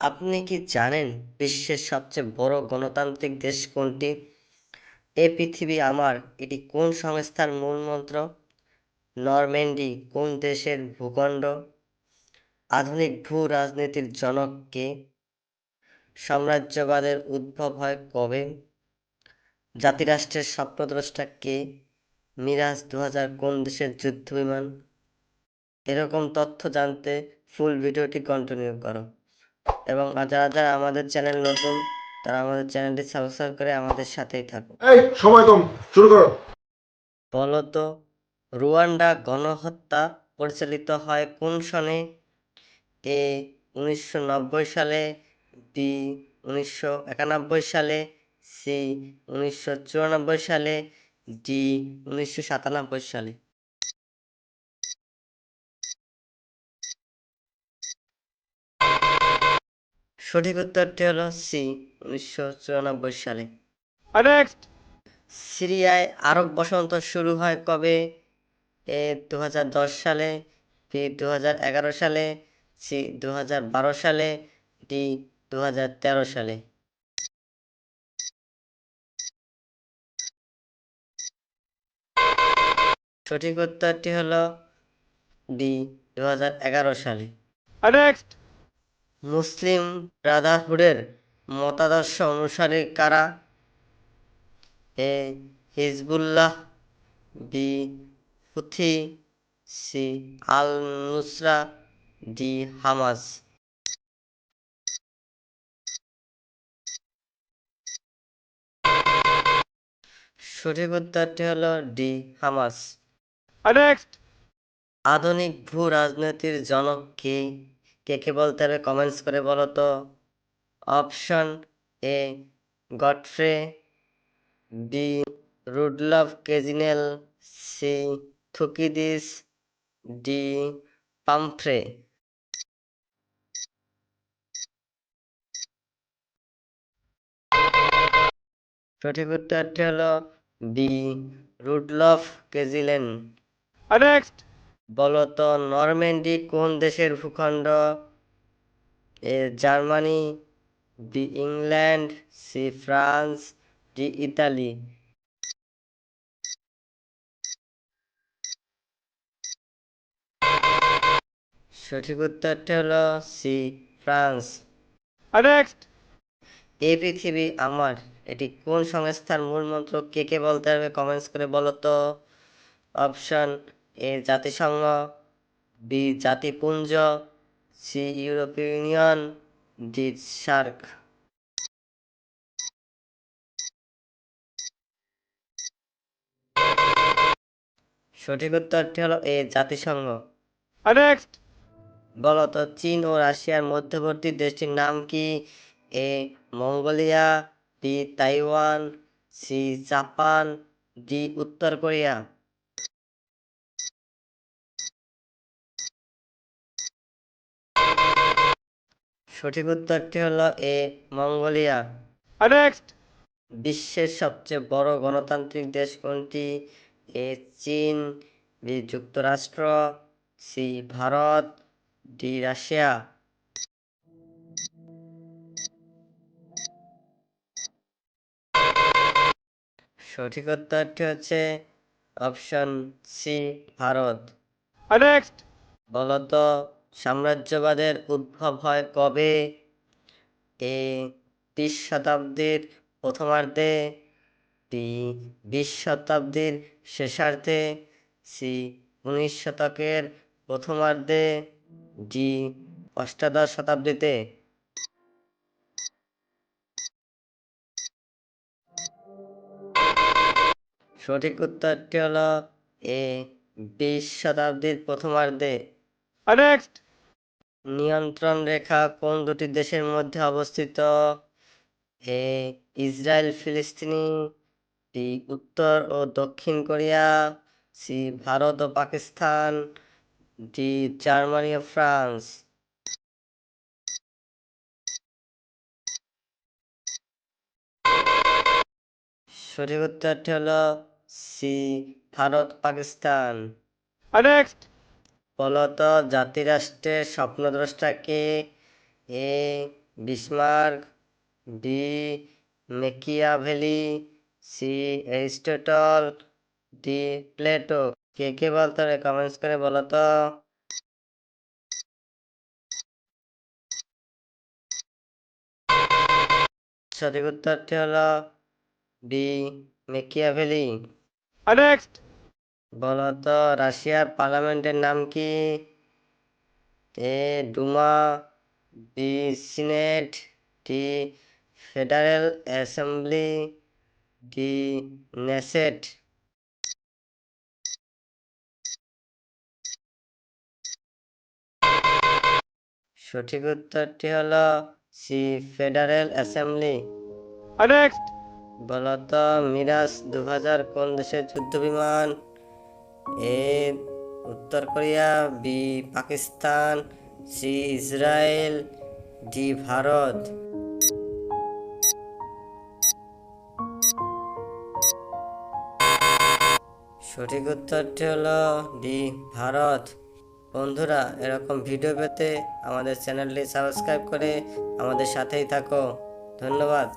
আপনি কি জানেন বিশ্বের সবচেয়ে বড় গণতান্ত্রিক দেশ কোনটি? এ পৃথিবী আমার এটি কোন সংস্থার মূলমন্ত্র? নরম্যান্ডি কোন দেশের ভূখণ্ড? আধুনিক ভূ রাজনীতির জনক কে? সাম্রাজ্যবাদের উদ্ভব হয় কবে? জাতিরাষ্ট্রের স্বপ্নদ্রষ্টা কে? মিরাজ-২০০০ কোন দেশের যুদ্ধবিমান? এরকম তথ্য জানতে ফুল ভিডিওটি কন্টিনিউ করো। এবং যারা যারা আমাদের চ্যানেল নতুন তারা আমাদের চ্যানেলটি সাবস্ক্রাইব করে আমাদের সাথেই থাকো। এই সময় কম, শুরু করো। বলো তো, রুয়ান্ডা গণহত্যা পরিচালিত হয় কোন সনে? এ 1990 সালে, বি 1991 সালে, সি 1994 সালে, ডি 1997 সালে। সঠিক উত্তরটি হলো সি 1994 সালে। নেক্সট। সিরিয়ায় আরব বসন্ত শুরু হয় কবে? এ 2010 সালে, বি 2011 সালে, সি 2012 সালে, ডি 2013 সালে। সঠিক উত্তরটি হলো ডি 2011 সালে। নেক্সট। মুসলিম ব্রাদারহুডের মতাদর্শ অনুসারী কারা? এ হিজবুল্লাহ, বি হুথি, সি আল নুসরা, ডি হামাস। সঠিক উত্তরটি হলো ডি হামাস। নেক্সট। আধুনিক ভূ রাজনীতির জনক কে? কে কে বলতে হবে কমেন্টস করে বলো তো। Option A Godfrey, B Rudolf Kjellen, C Thucydides, D Pumphrey. সঠিক উত্তরটি হলো বি রুডলফ কেজিলেন। নেক্সট। বলো তো, নরম্যান্ডি কোন দেশের ভূখণ্ড? A Germany, B England, C France, D Italy. সঠিক উত্তরটি হলো সি ফ্রান্স। নেক্সট। এই পৃথিবী আমার এটি কোন সংস্থার মূলমন্ত্র? কে কে বলতে হবে কমেন্টস করে বলো তো। অপশন এ জাতিসংঘ, বি জাতিপুঞ্জ, সি ইউরোপীয় ইউনিয়ন, ডি সার্ক। সঠিক উত্তরটি হলো এ জাতিসংঘ। নেক্সট। বলো তো, চীন ও রাশিয়ার মধ্যবর্তী দেশটির নাম কি? A Mongolia, B Taiwan, C Japan, D উত্তর কোরিয়া। সঠিক উত্তরটি হলো এ মঙ্গোলিয়া। নেক্সট। বিশ্বের সবচেয়ে বড় গণতান্ত্রিক দেশ কোনটি? এ চীন, বি যুক্তরাষ্ট্র, সি ভারত, ডি রাশিয়া। সঠিক উত্তরটি হচ্ছে অপশন সি ভারত। নেক্সট। বলতো, সাম্রাজ্যবাদের উদ্ভব হয় কবে? এ 20 শতাব্দীর প্রথমার্ধে, বি 20 শতাব্দীর শেষার্ধে, সি 19 শতকের প্রথমার্ধে, ডি অষ্টাদশ শতাব্দীতে। সঠিক উত্তরটি হলো এ 20 শতাব্দীর প্রথমার্ধে। নেক্সট। নিয়ন্ত্রণ রেখা কোন দুটি দেশের মধ্যে অবস্থিত? এ ইসরায়েল ফিলিস্তিনি, বি উত্তর ও দক্ষিণ কোরিয়া, সি ভারত ও পাকিস্তান, ডি জার্মানি ও ফ্রান্স। সঠিক উত্তরটি হলো সি ভারত পাকিস্তান। নেক্সট। বলতো, জাতিরাষ্ট্রের স্বপ্নদ্রষ্টা কে? A Bismarck, B Machiavelli, C Aristotle, D Plato. কে কে বলতে হবে কমেন্টস করে বলো তো। সঠিক উত্তরটি হলো ডি মেকিয়াভেলি। Next. বলো তো রাশিয়ার পার্লামেন্টের নাম কি? A Duma, B Senate, D Federal Assembly, D Knesset. সঠিক উত্তরটি হলো সি ফেডারেল অ্যাসেম্বলি। Next. বলতো মিরাজ 2000 কোন দেশের যুদ্ধ বিমান? এ উত্তর Korea, B Pakistan, C Israel, D Bharat. সঠিক উত্তরটি হলো ডি ভারত। বন্ধুরা, এরকম ভিডিও পেতে আমাদের চ্যানেলটি সাবস্ক্রাইব করে আমাদের সাথেই থাকো। ধন্যবাদ।